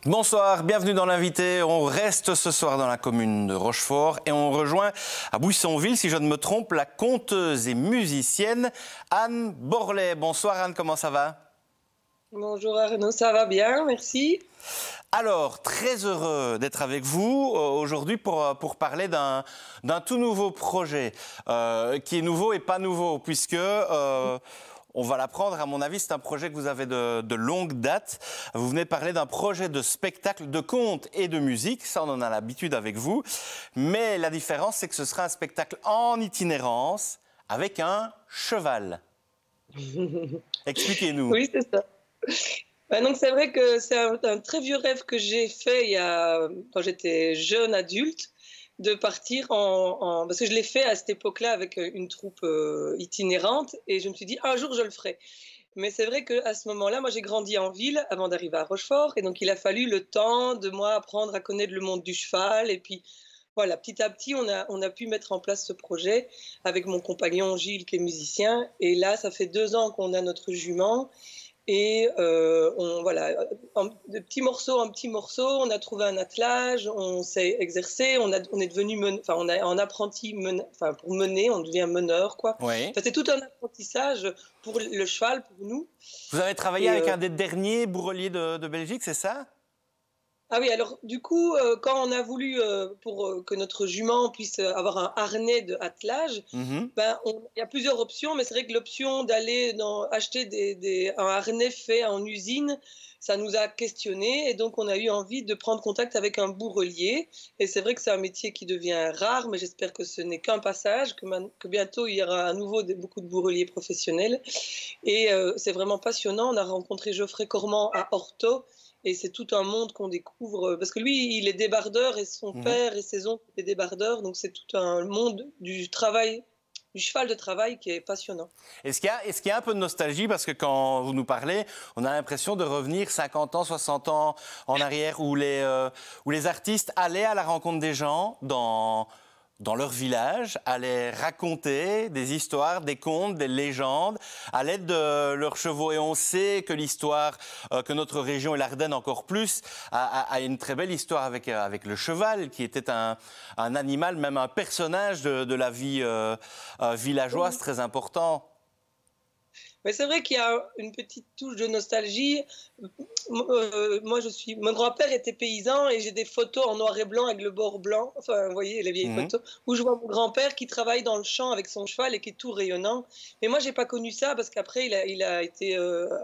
Bonsoir, bienvenue dans l'invité. On reste ce soir dans la commune de Rochefort et on rejoint à Buissonville, si je ne me trompe, la conteuse et musicienne Anne Borlet. Bonsoir Anne, comment ça va? Bonjour Arnaud, ça va bien, merci. Alors, très heureux d'être avec vous aujourd'hui pour parler d'un tout nouveau projet qui est nouveau et pas nouveau puisque... on va l'apprendre, à mon avis, c'est un projet que vous avez de longue date. Vous venez parler d'un projet de spectacle, de conte et de musique. Ça, on en a l'habitude avec vous. Mais la différence, c'est que ce sera un spectacle en itinérance avec un cheval. Expliquez-nous. Oui, c'est ça. Donc c'est vrai que c'est un très vieux rêve que j'ai fait quand j'étais jeune adulte, de partir parce que je l'ai fait à cette époque-là avec une troupe itinérante et je me suis dit un jour je le ferai. Mais c'est vrai qu'à ce moment-là, moi j'ai grandi en ville avant d'arriver à Rochefort et donc il a fallu le temps de moi apprendre à connaître le monde du cheval et puis voilà, petit à petit on a pu mettre en place ce projet avec mon compagnon Gilles qui est musicien et là ça fait 2 ans qu'on a notre jument. Et voilà, de petit morceau en petit morceau, on a trouvé un attelage, on s'est exercé, on est devenu, on a un apprenti, pour mener, on devient meneur, quoi. Oui. Enfin, c'est tout un apprentissage pour le cheval, pour nous. Vous avez travaillé Et, avec un des derniers bourreliers de Belgique, c'est ça? ah oui, alors du coup, quand on a voulu, pour que notre jument puisse avoir un harnais de attelage, Mhm. il y a plusieurs options, mais c'est vrai que l'option d'aller acheter un harnais fait en usine, ça nous a questionné et donc on a eu envie de prendre contact avec un bourrelier. Et c'est vrai que c'est un métier qui devient rare, mais j'espère que ce n'est qu'un passage, que bientôt il y aura à nouveau beaucoup de bourreliers professionnels. Et c'est vraiment passionnant. On a rencontré Geoffrey Cormand à Orto. Et c'est tout un monde qu'on découvre, parce que lui, il est débardeur et son Mhm. père et ses oncles étaient débardeurs, donc c'est tout un monde du travail, du cheval de travail qui est passionnant. Est-ce qu'il y a un peu de nostalgie? Parce que quand vous nous parlez, on a l'impression de revenir 50 ans, 60 ans en arrière, où les artistes allaient à la rencontre des gens dans leur village, allaient raconter des histoires, des contes, des légendes, à l'aide de leurs chevaux. Et on sait que l'histoire, que notre région et l'Ardenne encore plus, a une très belle histoire avec le cheval, qui était un animal, même un personnage de la vie villageoise très important. Mais c'est vrai qu'il y a une petite touche de nostalgie. Moi, mon grand-père était paysan et j'ai des photos en noir et blanc avec le bord blanc. Enfin, vous voyez les vieilles Mhm. photos où je vois mon grand-père qui travaille dans le champ avec son cheval et qui est tout rayonnant. Mais moi, j'ai pas connu ça parce qu'après, il a été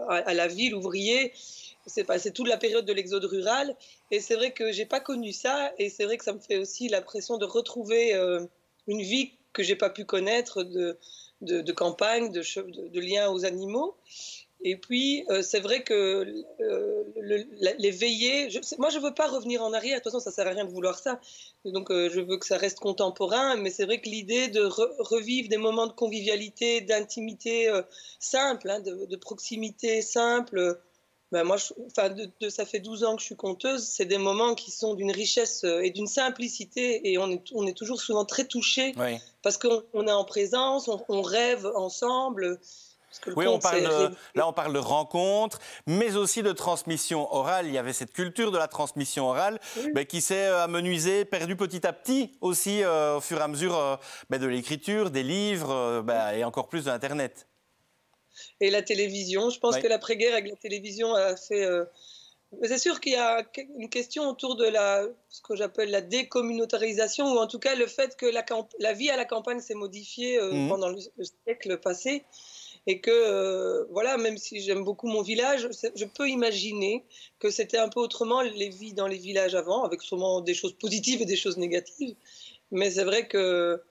à la ville ouvrier. C'est passé toute la période de l'exode rural et c'est vrai que j'ai pas connu ça et c'est vrai que ça me fait aussi l'impression de retrouver une vie que j'ai pas pu connaître de campagne, de lien aux animaux. Et puis, c'est vrai que les veillées, moi je ne veux pas revenir en arrière, de toute façon ça ne sert à rien de vouloir ça, donc je veux que ça reste contemporain, mais c'est vrai que l'idée de revivre des moments de convivialité, d'intimité simple, hein, de proximité simple, moi, ça fait 12 ans que je suis conteuse, c'est des moments qui sont d'une richesse et d'une simplicité et on est toujours souvent très touchés Oui. parce qu'on est en présence, on rêve ensemble, parce que le Oui, conte c'est rêver. là on parle de rencontre, mais aussi de transmission orale. Il y avait cette culture de la transmission orale Oui. qui s'est amenuisée, perdue petit à petit aussi au fur et à mesure de l'écriture, des livres et encore plus de l'Internet. Et la télévision, je pense Oui. que l'après-guerre avec la télévision a fait... Mais c'est sûr qu'il y a une question autour de ce que j'appelle la décommunautarisation, ou en tout cas le fait que la vie à la campagne s'est modifiée Mhm. pendant le siècle passé. Et que, voilà, même si j'aime beaucoup mon village, je peux imaginer que c'était un peu autrement les vies dans les villages avant, avec sûrement des choses positives et des choses négatives. Mais c'est vrai que,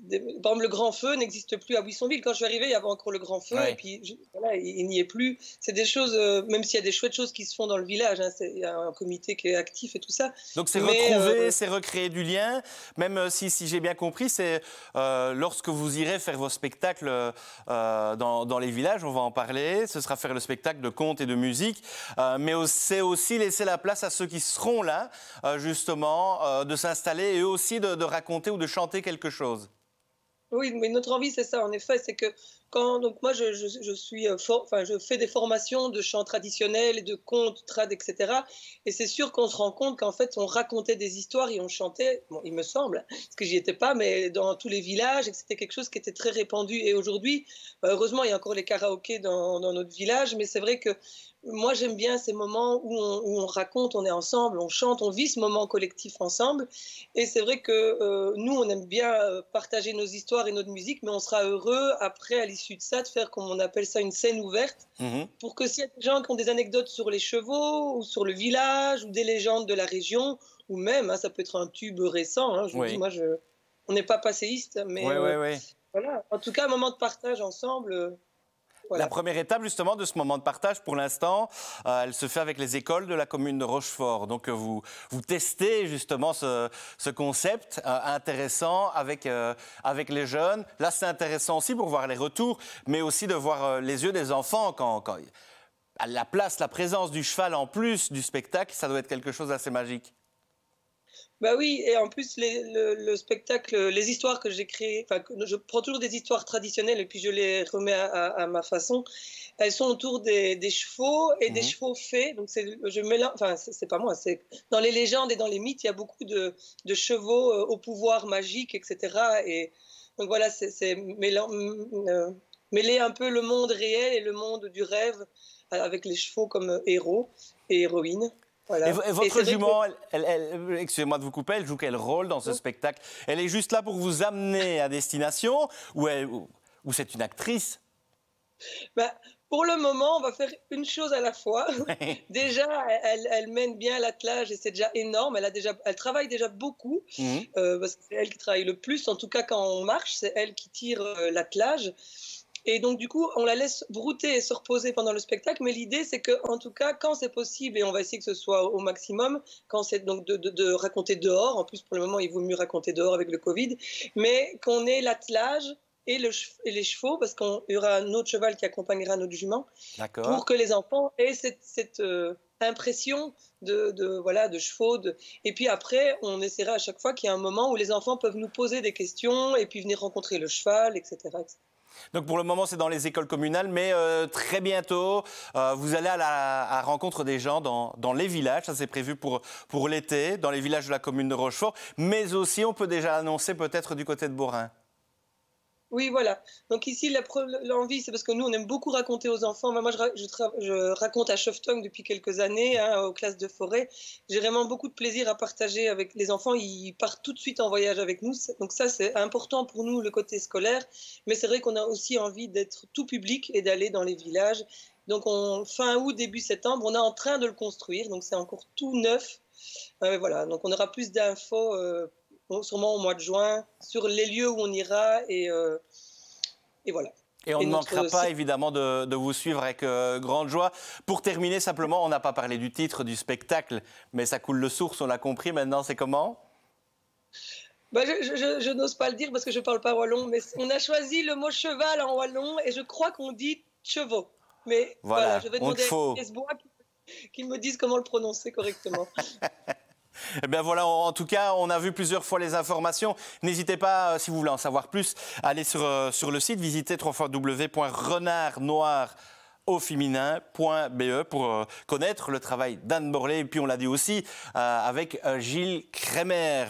par exemple, le grand feu n'existe plus à Buissonville. Quand je suis arrivée, il y avait encore le grand feu, et Ouais. puis voilà, il n'y est plus. C'est des choses, même s'il y a des chouettes choses qui se font dans le village, hein, il y a un comité qui est actif et tout ça. Donc c'est Mais retrouver, c'est recréer du lien, même si j'ai bien compris, c'est lorsque vous irez faire vos spectacles dans les villages, on va en parler, ce sera faire le spectacle de contes et de musique, mais c'est aussi laisser la place à ceux qui seront là, justement, de s'installer et eux aussi de raconter ou de chanter quelque chose. oui, mais notre envie, c'est ça, en effet, c'est que Donc moi, je fais des formations de chant traditionnel et de contes trad, etc. Et c'est sûr qu'on se rend compte qu'en fait, on racontait des histoires et on chantait, bon, il me semble, parce que j'y étais pas, mais dans tous les villages, et que c'était quelque chose qui était très répandu. Et aujourd'hui, heureusement, il y a encore les karaokés dans notre village, mais c'est vrai que moi, j'aime bien ces moments où on raconte, on est ensemble, on chante, on vit ce moment collectif ensemble. Et c'est vrai que nous, on aime bien partager nos histoires et notre musique, mais on sera heureux après, à l'issue de ça, de faire, comme on appelle ça, une scène ouverte, pour que s'il y a des gens qui ont des anecdotes sur les chevaux, ou sur le village, ou des légendes de la région, ou même, hein, ça peut être un tube récent, hein, je vous dis, moi, on n'est pas passéiste, mais voilà. En tout cas, un moment de partage ensemble. Voilà. La première étape justement de ce moment de partage, pour l'instant, elle se fait avec les écoles de la commune de Rochefort. Donc vous testez justement ce concept intéressant avec les jeunes. Là, c'est intéressant aussi pour voir les retours, mais aussi de voir les yeux des enfants quand la place, la présence du cheval en plus du spectacle, ça doit être quelque chose d'assez magique. Bah oui, et en plus, le spectacle, les histoires que j'ai créées, je prends toujours des histoires traditionnelles et puis je les remets à ma façon. Elles sont autour des chevaux et des chevaux fées. Donc je mélange, enfin, c'est pas moi, c'est dans les légendes et dans les mythes, il y a beaucoup de chevaux au pouvoir magique, etc. Et donc voilà, c'est mêler un peu le monde réel et le monde du rêve avec les chevaux comme héros et héroïnes. Voilà. Et votre jument, excusez-moi de vous couper, elle joue quel rôle dans ce spectacle? Elle est juste là pour vous amener à destination ou c'est une actrice? Bah, pour le moment, on va faire une chose à la fois. Déjà, elle mène bien l'attelage et c'est déjà énorme. Elle travaille déjà beaucoup parce que c'est elle qui travaille le plus. En tout cas, quand on marche, c'est elle qui tire l'attelage. Et donc, du coup, on la laisse brouter et se reposer pendant le spectacle. Mais l'idée, c'est qu'en tout cas, quand c'est possible, et on va essayer que ce soit au maximum, quand c'est donc de raconter dehors, en plus, pour le moment, il vaut mieux raconter dehors avec le Covid, mais qu'on ait l'attelage et les chevaux, parce qu'il y aura un autre cheval qui accompagnera notre jument, pour que les enfants aient cette impression de chevaux. Et puis après, on essaiera à chaque fois qu'il y a un moment où les enfants peuvent nous poser des questions et puis venir rencontrer le cheval, etc. etc. Donc pour le moment, c'est dans les écoles communales, mais très bientôt, vous allez à la rencontre des gens dans les villages. Ça, c'est prévu pour l'été, dans les villages de la commune de Rochefort. Mais aussi, on peut déjà annoncer peut-être du côté de Beaurain. Oui, voilà. Donc ici, l'envie, c'est parce que nous, on aime beaucoup raconter aux enfants. Moi, je raconte à Cheftongue depuis quelques années, hein, aux classes de forêt. J'ai vraiment beaucoup de plaisir à partager avec les enfants. Ils partent tout de suite en voyage avec nous. Donc ça, c'est important pour nous, le côté scolaire. Mais c'est vrai qu'on a aussi envie d'être tout public et d'aller dans les villages. Donc fin août, début septembre, on est en train de le construire. Donc c'est encore tout neuf. Voilà. Donc on aura plus d'infos sûrement au mois de juin, sur les lieux où on ira et voilà. Et on ne manquera pas évidemment de vous suivre avec grande joie. Pour terminer, simplement, on n'a pas parlé du titre du spectacle, mais ça coule de source, on l'a compris. Maintenant, c'est comment? Bah, je n'ose pas le dire parce que je ne parle pas wallon, mais on a choisi le mot cheval en wallon et je crois qu'on dit chevaux. Mais voilà, je vais demander à Esbois qu'ils me disent comment le prononcer correctement. Eh bien voilà, en tout cas, on a vu plusieurs fois les informations. N'hésitez pas, si vous voulez en savoir plus, à aller sur le site, visiter www.renardnoir.be pour connaître le travail d'Anne Borlée. Et puis on l'a dit aussi avec Gilles Crémer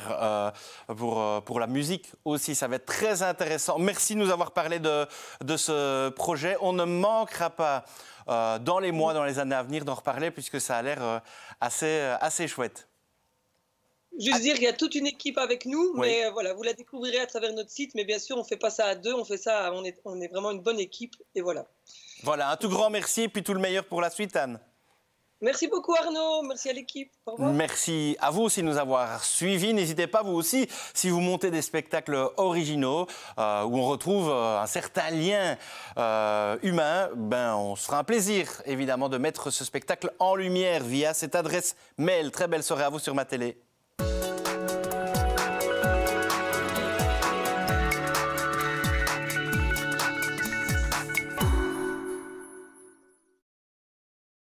pour la musique aussi. Ça va être très intéressant. Merci de nous avoir parlé de ce projet. On ne manquera pas dans les mois, dans les années à venir d'en reparler puisque ça a l'air assez chouette. Juste dire qu'il y a toute une équipe avec nous, mais voilà, vous la découvrirez à travers notre site. Mais bien sûr, on ne fait pas ça à deux, on fait ça, on est vraiment une bonne équipe et voilà. Voilà, un tout grand merci et puis tout le meilleur pour la suite, Anne. Merci beaucoup Arnaud, merci à l'équipe. Au revoir. Merci à vous aussi de nous avoir suivis. N'hésitez pas, vous aussi, si vous montez des spectacles originaux où on retrouve un certain lien humain, on se fera un plaisir, évidemment, de mettre ce spectacle en lumière via cette adresse mail. Très belle soirée à vous sur Ma Télé.